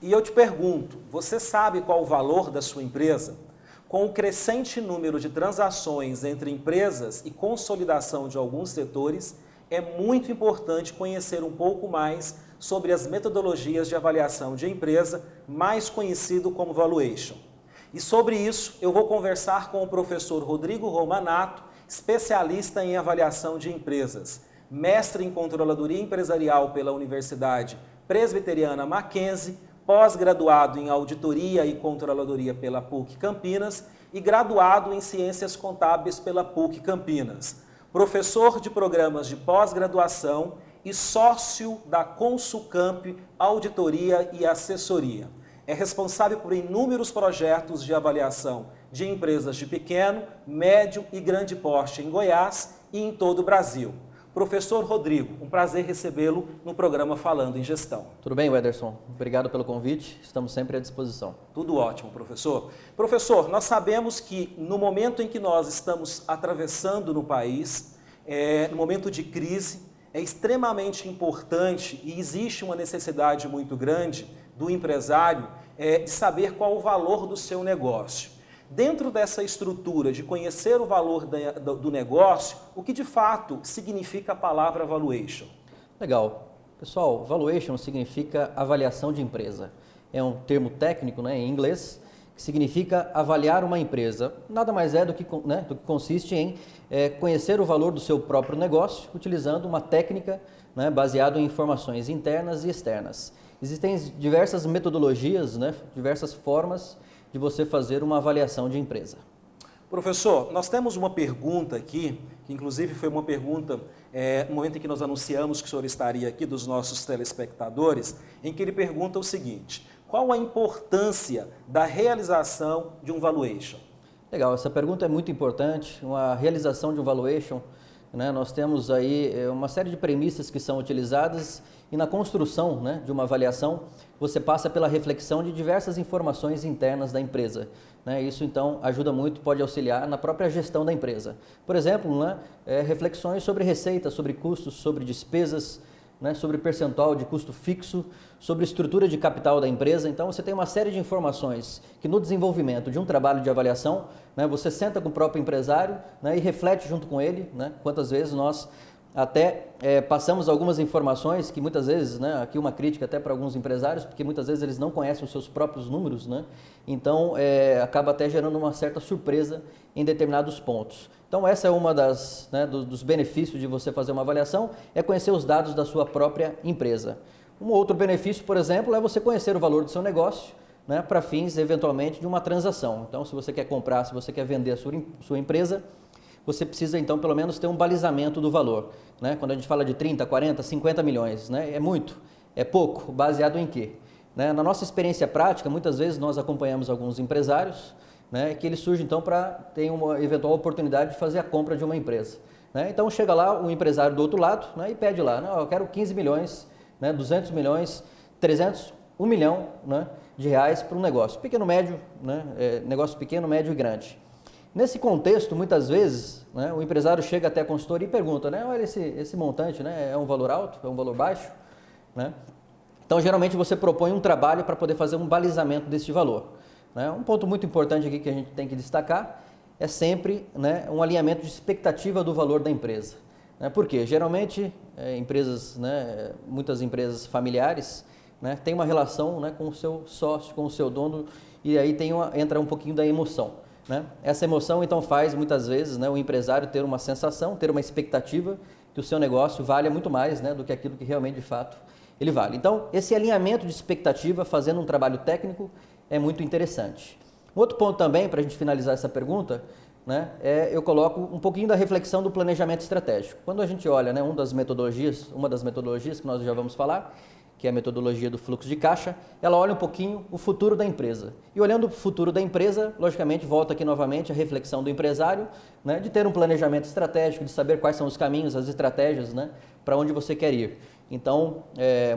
E eu te pergunto, você sabe qual o valor da sua empresa? Com o crescente número de transações entre empresas e consolidação de alguns setores, é muito importante conhecer um pouco mais sobre as metodologias de avaliação de empresa, mais conhecido como valuation. E sobre isso, eu vou conversar com o professor Rodrigo Romanato, especialista em avaliação de empresas, mestre em controladoria empresarial pela Universidade Presbiteriana Mackenzie, pós-graduado em auditoria e controladoria pela PUC Campinas e graduado em ciências contábeis pela PUC Campinas, professor de programas de pós-graduação e sócio da Consulcamp Auditoria e Assessoria. É responsável por inúmeros projetos de avaliação de empresas de pequeno, médio e grande porte em Goiás e em todo o Brasil. Professor Rodrigo, um prazer recebê-lo no programa Falando em Gestão. Tudo bem, Wederson? Obrigado pelo convite, estamos sempre à disposição. Tudo ótimo, professor. Professor, nós sabemos que no momento em que nós estamos atravessando no país, no momento de crise, é extremamente importante e existe uma necessidade muito grande do empresário de saber qual o valor do seu negócio. Dentro dessa estrutura de conhecer o valor do negócio, o que de fato significa a palavra valuation? Legal. Pessoal, valuation significa avaliação de empresa. É um termo técnico, né, em inglês, que significa avaliar uma empresa. Nada mais é do que consiste em conhecer o valor do seu próprio negócio, utilizando uma técnica, né, baseada em informações internas e externas. Existem diversas metodologias, né, diversas formas de você fazer uma avaliação de empresa. Professor, nós temos uma pergunta aqui, que inclusive foi uma pergunta no momento em que nós anunciamos que o senhor estaria aqui, dos nossos telespectadores, em que ele pergunta o seguinte: qual a importância da realização de um valuation? Legal, essa pergunta é muito importante. Uma realização de um valuation, né, nós temos aí uma série de premissas que são utilizadas e na construção, né, de uma avaliação você passa pela reflexão de diversas informações internas da empresa. Né? Isso então ajuda muito, pode auxiliar na própria gestão da empresa. Por exemplo, né, reflexões sobre receita, sobre custos, sobre despesas, né, sobre percentual de custo fixo, sobre estrutura de capital da empresa. Então você tem uma série de informações que no desenvolvimento de um trabalho de avaliação, né, você senta com o próprio empresário, né, e reflete junto com ele, né, quantas vezes nós até passamos algumas informações que muitas vezes, né, aqui uma crítica até para alguns empresários, porque muitas vezes eles não conhecem os seus próprios números, né, então acaba até gerando uma certa surpresa em determinados pontos. Então essa é uma dos benefícios de você fazer uma avaliação, é conhecer os dados da sua própria empresa. Um outro benefício, por exemplo, é você conhecer o valor do seu negócio, né, para fins eventualmente de uma transação. Então se você quer comprar, se você quer vender a sua empresa, você precisa então pelo menos ter um balizamento do valor. Né? Quando a gente fala de 30, 40, 50 milhões, né? É muito, é pouco, baseado em quê? Né? Na nossa experiência prática, muitas vezes nós acompanhamos alguns empresários, né, que eles surgem então para ter uma eventual oportunidade de fazer a compra de uma empresa. Né? Então chega lá um empresário do outro lado, né, e pede lá, eu quero 15 milhões, né, 200 milhões, 300, 1 milhão, né, de reais para um negócio. Pequeno, médio, né, negócio pequeno, médio e grande. Nesse contexto, muitas vezes, né, o empresário chega até a consultoria e pergunta, né, olha esse montante, né, é um valor alto, é um valor baixo? Né? Então, geralmente, você propõe um trabalho para poder fazer um balizamento desse valor. Né? Um ponto muito importante aqui que a gente tem que destacar é sempre, né, um alinhamento de expectativa do valor da empresa. Né? Por quê? Geralmente, empresas, né, muitas empresas familiares, né, têm uma relação, né, com o seu sócio, com o seu dono, e aí entra um pouquinho da emoção. Né? Essa emoção então faz muitas vezes, né, o empresário ter uma sensação, ter uma expectativa que o seu negócio valha muito mais, né, do que aquilo que realmente de fato ele vale. Então esse alinhamento de expectativa fazendo um trabalho técnico é muito interessante. Um outro ponto também para a gente finalizar essa pergunta, né, eu coloco um pouquinho da reflexão do planejamento estratégico. Quando a gente olha, né, uma das metodologias que nós já vamos falar, que é a metodologia do fluxo de caixa, ela olha um pouquinho o futuro da empresa. E olhando o futuro da empresa, logicamente, volta aqui novamente a reflexão do empresário, né, de ter um planejamento estratégico, de saber quais são os caminhos, as estratégias, né, para onde você quer ir. Então,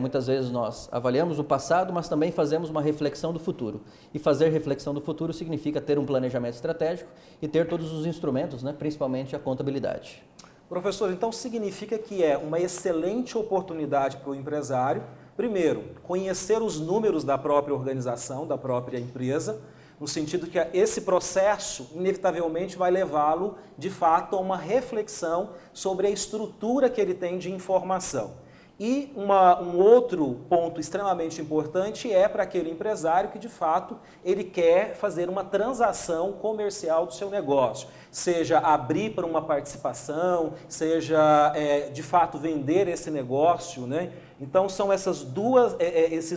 muitas vezes nós avaliamos o passado, mas também fazemos uma reflexão do futuro. E fazer reflexão do futuro significa ter um planejamento estratégico e ter todos os instrumentos, né, principalmente a contabilidade. Professor, então significa que é uma excelente oportunidade para o empresário Primeiro, conhecer os números da própria organização, da própria empresa, no sentido que esse processo inevitavelmente vai levá-lo, de fato, a uma reflexão sobre a estrutura que ele tem de informação. E um outro ponto extremamente importante é para aquele empresário que, de fato, ele quer fazer uma transação comercial do seu negócio, seja abrir para uma participação, seja, de fato, vender esse negócio, né? Então, são esses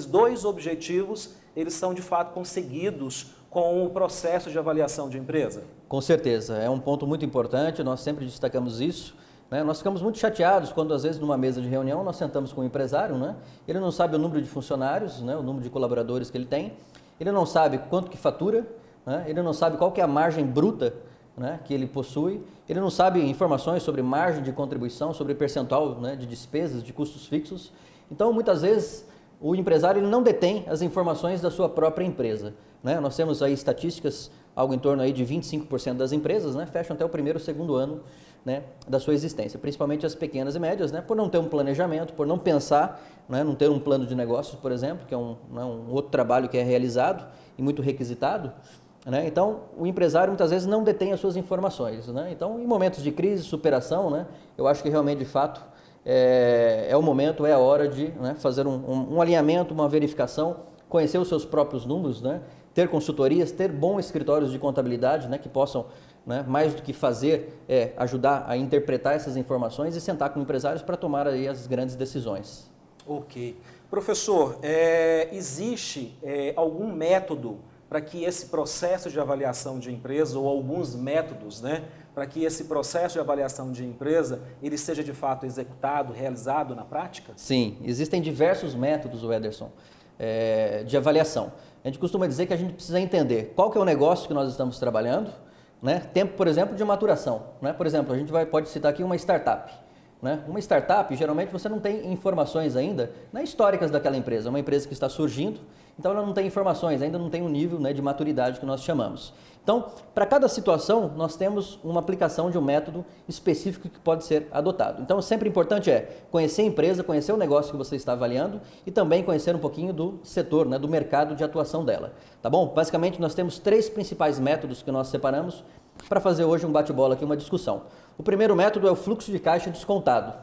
dois objetivos, eles são, de fato, conseguidos com o processo de avaliação de empresa? Com certeza, é um ponto muito importante, nós sempre destacamos isso. Nós ficamos muito chateados quando, às vezes, numa mesa de reunião, nós sentamos com o empresário, né? Ele não sabe o número de funcionários, né? O número de colaboradores que ele tem, ele não sabe quanto que fatura, né? Ele não sabe qual que é a margem bruta, né, que ele possui, ele não sabe informações sobre margem de contribuição, sobre percentual, né, de despesas, de custos fixos. Então, muitas vezes, o empresário ele não detém as informações da sua própria empresa. Né? Nós temos aí estatísticas, algo em torno aí de 25% das empresas, né, fecham até o primeiro ou segundo ano, né, da sua existência, principalmente as pequenas e médias, né, por não ter um planejamento, por não pensar, né, não ter um plano de negócios, por exemplo, que é um outro trabalho que é realizado e muito requisitado. Né? Então, o empresário muitas vezes não detém as suas informações. Né? Então, em momentos de crise, superação, né, eu acho que realmente, de fato, é o momento, é a hora de, né, fazer um alinhamento, uma verificação, conhecer os seus próprios números, né, ter consultorias, ter bons escritórios de contabilidade, né, que possam, né, mais do que fazer, ajudar a interpretar essas informações e sentar com empresários para tomar aí as grandes decisões. Ok. Professor, existe algum método para que esse processo de avaliação de empresa, ou alguns métodos, né, para que esse processo de avaliação de empresa ele seja de fato executado, realizado na prática? Sim, existem diversos métodos, Ederson, de avaliação. A gente costuma dizer que a gente precisa entender qual que é o negócio que nós estamos trabalhando, né? Tempo, por exemplo, de maturação. Né? Por exemplo, a gente pode citar aqui uma startup. Né? Uma startup, geralmente você não tem informações ainda, né, históricas daquela empresa. É uma empresa que está surgindo, então ela não tem informações, ainda não tem um nível, né, de maturidade que nós chamamos. Então, para cada situação, nós temos uma aplicação de um método específico que pode ser adotado. Então, sempre importante conhecer a empresa, conhecer o negócio que você está avaliando e também conhecer um pouquinho do setor, né, do mercado de atuação dela. Tá bom? Basicamente, nós temos 3 principais métodos que nós separamos para fazer hoje um bate-bola aqui, uma discussão. O primeiro método é o fluxo de caixa descontado,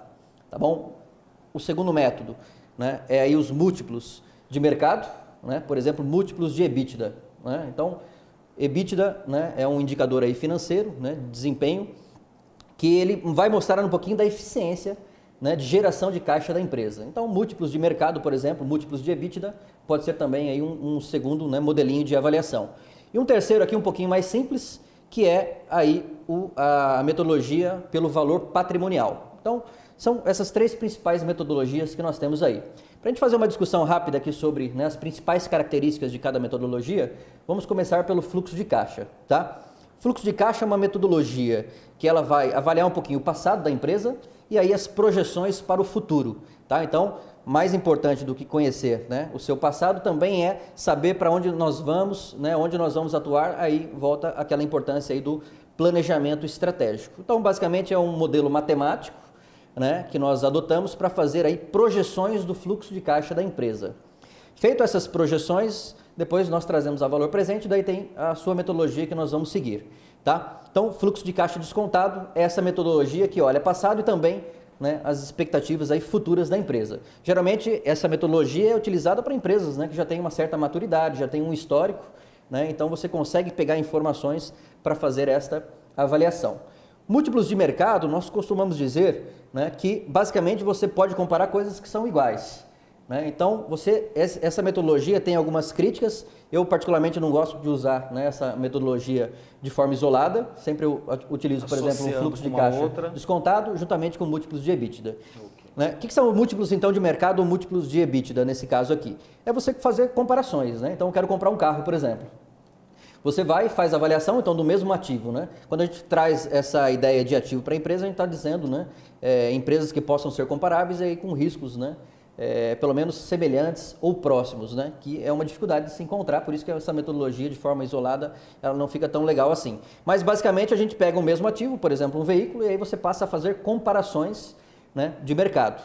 tá bom? O segundo método, né, é aí os múltiplos de mercado, né, por exemplo, múltiplos de EBITDA. Né? Então, EBITDA, né, é um indicador aí financeiro, né, de desempenho, que ele vai mostrar um pouquinho da eficiência, né, de geração de caixa da empresa. Então, múltiplos de mercado, por exemplo, múltiplos de EBITDA, pode ser também aí um segundo, né, modelinho de avaliação. E um terceiro aqui um pouquinho mais simples, que é aí a metodologia pelo valor patrimonial. Então, são essas 3 principais metodologias que nós temos aí. Para a gente fazer uma discussão rápida aqui sobre, né, as principais características de cada metodologia, vamos começar pelo fluxo de caixa. Tá? Fluxo de caixa é uma metodologia que ela vai avaliar um pouquinho o passado da empresa e aí as projeções para o futuro. Tá? Então, mais importante do que conhecer, né, o seu passado também é saber para onde nós vamos, né, onde nós vamos atuar, aí volta aquela importância aí do planejamento estratégico. Então, basicamente é um modelo matemático, né, que nós adotamos para fazer aí projeções do fluxo de caixa da empresa. Feito essas projeções, depois nós trazemos a valor presente, daí tem a sua metodologia que nós vamos seguir. Tá? Então, fluxo de caixa descontado é essa metodologia que olha passado e também, né, as expectativas aí futuras da empresa. Geralmente, essa metodologia é utilizada para empresas, né, que já têm uma certa maturidade, já tem um histórico, né, então você consegue pegar informações para fazer esta avaliação. Múltiplos de mercado, nós costumamos dizer, né, que basicamente você pode comparar coisas que são iguais. Né? Então, essa metodologia tem algumas críticas, eu particularmente não gosto de usar, né, essa metodologia de forma isolada, sempre eu utilizo, por exemplo, um fluxo de caixa descontado juntamente com múltiplos de EBITDA. Okay. Né? O que são múltiplos então de mercado ou múltiplos de EBITDA nesse caso aqui? É você fazer comparações, né? Então eu quero comprar um carro, por exemplo. Você vai e faz a avaliação então do mesmo ativo, né? Quando a gente traz essa ideia de ativo para a empresa, a gente está dizendo, né, empresas que possam ser comparáveis e aí com riscos, né, pelo menos semelhantes ou próximos, né, que é uma dificuldade de se encontrar, por isso que essa metodologia de forma isolada ela não fica tão legal assim. Mas basicamente a gente pega o mesmo ativo, por exemplo, um veículo, e aí você passa a fazer comparações, né, de mercado.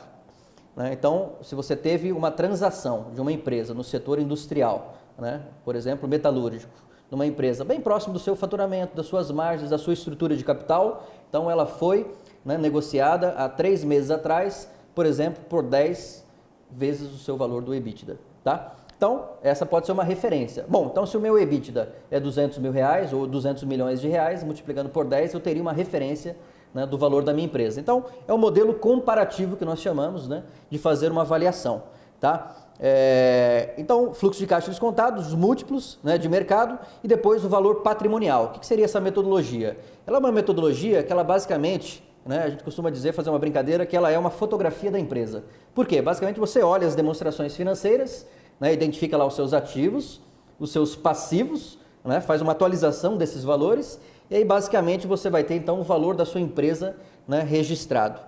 né? Então, se você teve uma transação de uma empresa no setor industrial, né? Por exemplo, metalúrgico, numa empresa bem próximo do seu faturamento, das suas margens, da sua estrutura de capital, então ela foi, né, negociada há 3 meses atrás, por exemplo, por 10 vezes o seu valor do EBITDA, tá? Então, essa pode ser uma referência. Bom, então se o meu EBITDA é 200 mil reais ou 200 milhões de reais, multiplicando por 10, eu teria uma referência, né, do valor da minha empresa. Então, é um modelo comparativo que nós chamamos, né, de fazer uma avaliação, tá? Então, fluxo de caixa descontado, os múltiplos, né, de mercado e depois o valor patrimonial. O que seria essa metodologia? Ela é uma metodologia que ela basicamente, né, a gente costuma dizer, fazer uma brincadeira, que ela é uma fotografia da empresa. Por quê? Basicamente você olha as demonstrações financeiras, né, identifica lá os seus ativos, os seus passivos, né, faz uma atualização desses valores e aí basicamente você vai ter então o valor da sua empresa, né, registrado.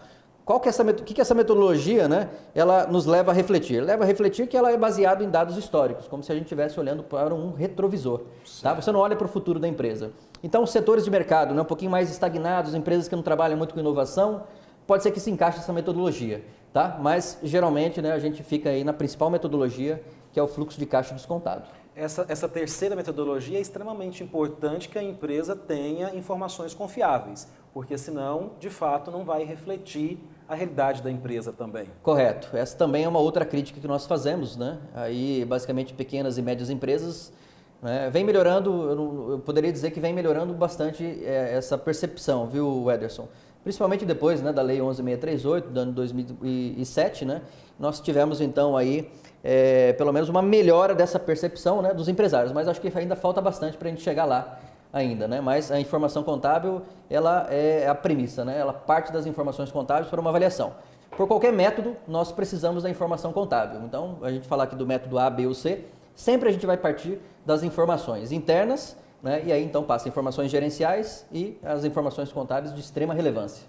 O que essa metodologia, né, ela nos leva a refletir? Leva a refletir que ela é baseada em dados históricos, como se a gente estivesse olhando para um retrovisor. Tá? Você não olha para o futuro da empresa. Então, os setores de mercado, né, um pouquinho mais estagnados, empresas que não trabalham muito com inovação, pode ser que se encaixe essa metodologia. Tá? Mas, geralmente, né, a gente fica aí na principal metodologia, que é o fluxo de caixa descontado. Essa terceira metodologia é extremamente importante que a empresa tenha informações confiáveis, porque senão, de fato, não vai refletir a realidade da empresa também. Correto. Essa também é uma outra crítica que nós fazemos, né? Aí, basicamente, pequenas e médias empresas, né, vem melhorando, eu poderia dizer que vem melhorando bastante essa percepção, viu, Ederson? Principalmente depois, né, da Lei 11.638, do ano 2007, né? Nós tivemos, então, aí, pelo menos uma melhora dessa percepção, né, dos empresários, mas acho que ainda falta bastante para a gente chegar lá ainda, né? Mas a informação contábil, ela é a premissa, né? Ela parte das informações contábeis para uma avaliação. Por qualquer método, nós precisamos da informação contábil. Então, a gente falar aqui do método A, B ou C, sempre a gente vai partir das informações internas, né? E aí então passa informações gerenciais e as informações contábeis de extrema relevância.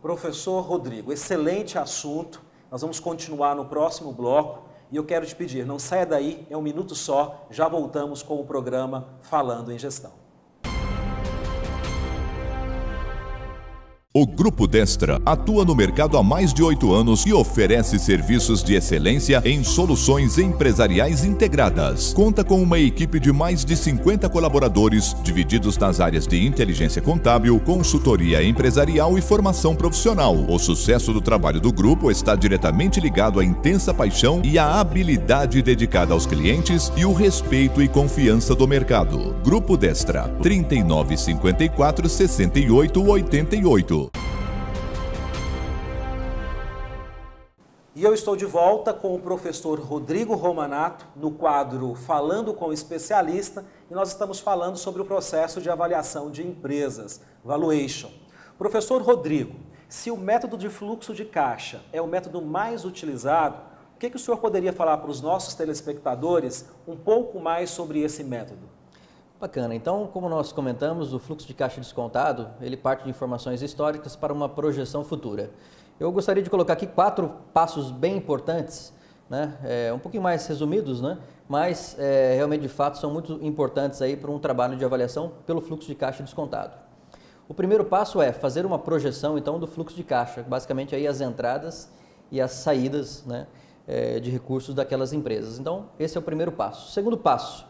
Professor Rodrigo, excelente assunto. Nós vamos continuar no próximo bloco e eu quero te pedir, não saia daí, é um minuto só, já voltamos com o programa Falando em Gestão. O Grupo Destra atua no mercado há mais de 8 anos e oferece serviços de excelência em soluções empresariais integradas. Conta com uma equipe de mais de 50 colaboradores, divididos nas áreas de inteligência contábil, consultoria empresarial e formação profissional. O sucesso do trabalho do grupo está diretamente ligado à intensa paixão e à habilidade dedicada aos clientes e o respeito e confiança do mercado. Grupo Destra, 3954 6888. E eu estou de volta com o professor Rodrigo Romanato no quadro Falando com o Especialista e nós estamos falando sobre o processo de avaliação de empresas, valuation. Professor Rodrigo, se o método de fluxo de caixa é o método mais utilizado, o que o senhor poderia falar para os nossos telespectadores um pouco mais sobre esse método? Bacana. Então, como nós comentamos, o fluxo de caixa descontado, ele parte de informações históricas para uma projeção futura. Eu gostaria de colocar aqui 4 passos bem importantes, né? Um pouquinho mais resumidos, né? Mas realmente de fato são muito importantes aí para um trabalho de avaliação pelo fluxo de caixa descontado. O primeiro passo é fazer uma projeção então do fluxo de caixa, basicamente aí as entradas e as saídas, né, de recursos daquelas empresas. Então esse é o primeiro passo. O segundo passo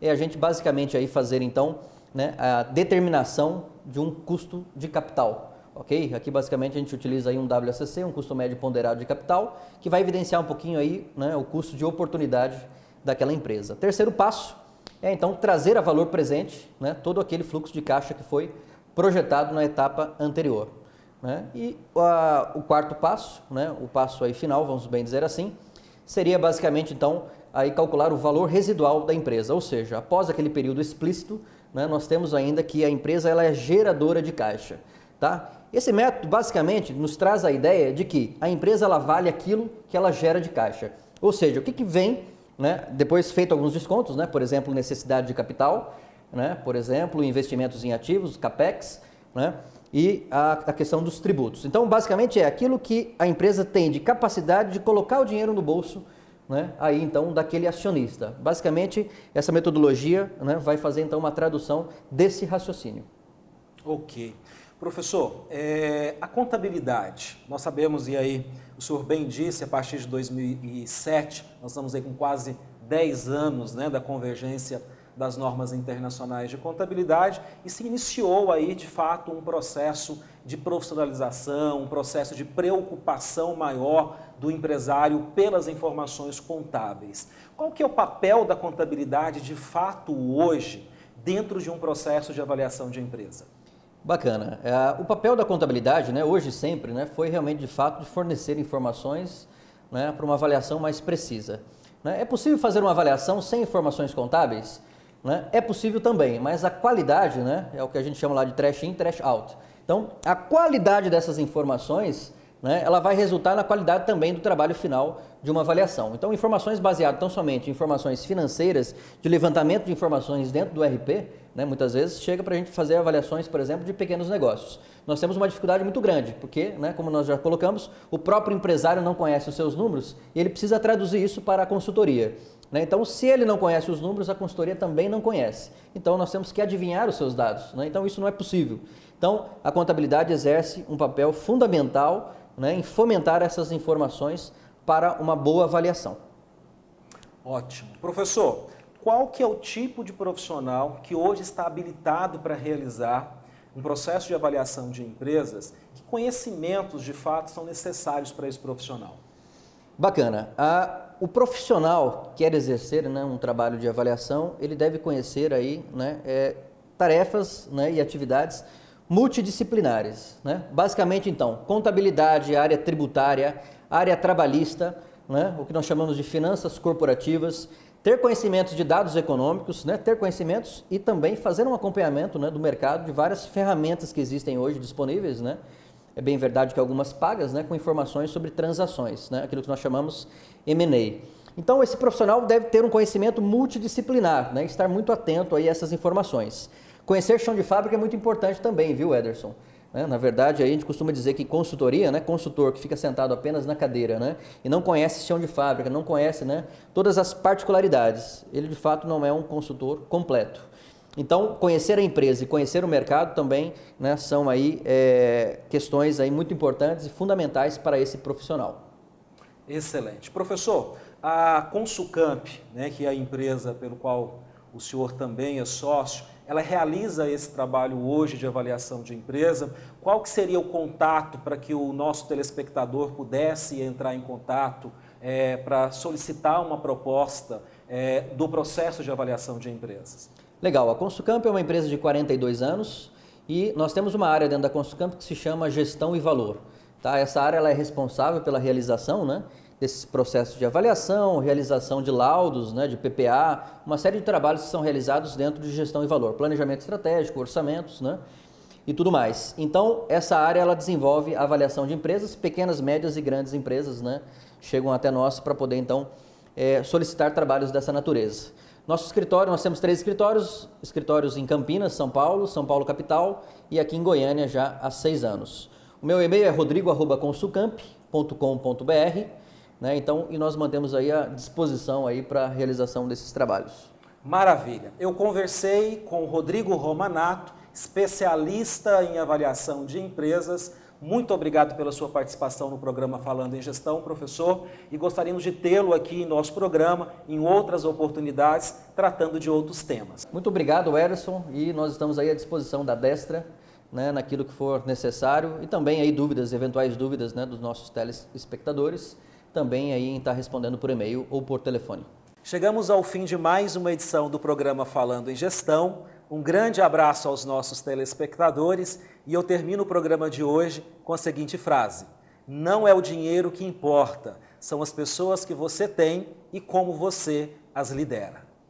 é a gente basicamente aí fazer então, né, a determinação de um custo de capital. Ok? Aqui basicamente a gente utiliza aí um WACC, um custo médio ponderado de capital, que vai evidenciar um pouquinho aí, né, o custo de oportunidade daquela empresa. Terceiro passo é então trazer a valor presente, né, todo aquele fluxo de caixa que foi projetado na etapa anterior. Né? E o quarto passo, né, o passo aí final, vamos bem dizer assim, seria basicamente então aí calcular o valor residual da empresa, ou seja, após aquele período explícito, né, nós temos ainda que a empresa ela é geradora de caixa. Tá? Esse método basicamente nos traz a ideia de que a empresa ela vale aquilo que ela gera de caixa. Ou seja, o que vem, né, depois feito alguns descontos, né, por exemplo, necessidade de capital, né, por exemplo, investimentos em ativos, CAPEX, né, e a questão dos tributos. Então, basicamente é aquilo que a empresa tem de capacidade de colocar o dinheiro no bolso, né, aí então daquele acionista. Basicamente, essa metodologia, né, vai fazer então uma tradução desse raciocínio. Ok. Professor, a contabilidade, nós sabemos, e aí o senhor bem disse, a partir de 2007, nós estamos aí com quase 10 anos, né, da convergência das normas internacionais de contabilidade, e se iniciou aí, de fato, um processo de profissionalização, um processo de preocupação maior do empresário pelas informações contábeis. Qual que é o papel da contabilidade, de fato, hoje, dentro de um processo de avaliação de empresa? Bacana. O papel da contabilidade, né, hoje e sempre, né, foi realmente, de fato, de fornecer informações, né, para uma avaliação mais precisa. Né? É possível fazer uma avaliação sem informações contábeis? Né? É possível também, mas a qualidade, né, é o que a gente chama lá de trash in, trash out. Então, a qualidade dessas informações, né, ela vai resultar na qualidade também do trabalho final de uma avaliação. Então, informações baseadas tão somente em informações financeiras, de levantamento de informações dentro do RP, né, muitas vezes chega para a gente fazer avaliações, por exemplo, de pequenos negócios. Nós temos uma dificuldade muito grande, porque, né, como nós já colocamos, o próprio empresário não conhece os seus números e ele precisa traduzir isso para a consultoria. Então, se ele não conhece os números, a consultoria também não conhece. Então, nós temos que adivinhar os seus dados. Né? Então, isso não é possível. Então, a contabilidade exerce um papel fundamental, né, em fomentar essas informações para uma boa avaliação. Ótimo. Professor, qual que é o tipo de profissional que hoje está habilitado para realizar um processo de avaliação de empresas? Que conhecimentos, de fato, são necessários para esse profissional? Bacana. O profissional que quer exercer, né, um trabalho de avaliação, ele deve conhecer aí, né, tarefas, né, e atividades multidisciplinares. Né? Basicamente, então, contabilidade, área tributária, área trabalhista, né, o que nós chamamos de finanças corporativas, ter conhecimentos de dados econômicos, né, ter conhecimentos e também fazer um acompanhamento, né, do mercado de várias ferramentas que existem hoje disponíveis, né? É bem verdade que algumas pagas, né, com informações sobre transações, né, aquilo que nós chamamos M&A. Então, esse profissional deve ter um conhecimento multidisciplinar, né, estar muito atento aí a essas informações. Conhecer chão de fábrica é muito importante também, viu, Ederson? Na verdade, aí a gente costuma dizer que consultoria, né, consultor que fica sentado apenas na cadeira, né, e não conhece chão de fábrica, não conhece, né, todas as particularidades, ele de fato não é um consultor completo. Então, conhecer a empresa e conhecer o mercado também, né, são aí questões aí muito importantes e fundamentais para esse profissional. Excelente. Professor, a Consulcamp, né, que é a empresa pelo qual o senhor também é sócio, ela realiza esse trabalho hoje de avaliação de empresa. Qual que seria o contato para que o nosso telespectador pudesse entrar em contato para solicitar uma proposta do processo de avaliação de empresas? Legal, a Consulcamp é uma empresa de 42 anos e nós temos uma área dentro da Consulcamp que se chama Gestão e Valor. Tá? Essa área ela é responsável pela realização, né, desses processos de avaliação, realização de laudos, né, de PPA, uma série de trabalhos que são realizados dentro de Gestão e Valor, planejamento estratégico, orçamentos, né, e tudo mais. Então, essa área ela desenvolve a avaliação de empresas, pequenas, médias e grandes empresas, né, chegam até nós para poder, então, solicitar trabalhos dessa natureza. Nosso escritório, nós temos 3 escritórios em Campinas, São Paulo capital e aqui em Goiânia já há 6 anos. O meu e-mail é rodrigo@consulcamp.com.br, né? Então, e nós mantemos aí à disposição aí para a realização desses trabalhos. Maravilha. Eu conversei com o Rodrigo Romanato, especialista em avaliação de empresas. Muito obrigado pela sua participação no programa Falando em Gestão, professor, e gostaríamos de tê-lo aqui em nosso programa, em outras oportunidades, tratando de outros temas. Muito obrigado, Ederson, e nós estamos aí à disposição da Destra, né, naquilo que for necessário, e também aí eventuais dúvidas, né, dos nossos telespectadores, também aí em estar respondendo por e-mail ou por telefone. Chegamos ao fim de mais uma edição do programa Falando em Gestão. Um grande abraço aos nossos telespectadores e eu termino o programa de hoje com a seguinte frase: não é o dinheiro que importa, são as pessoas que você tem e como você as lidera.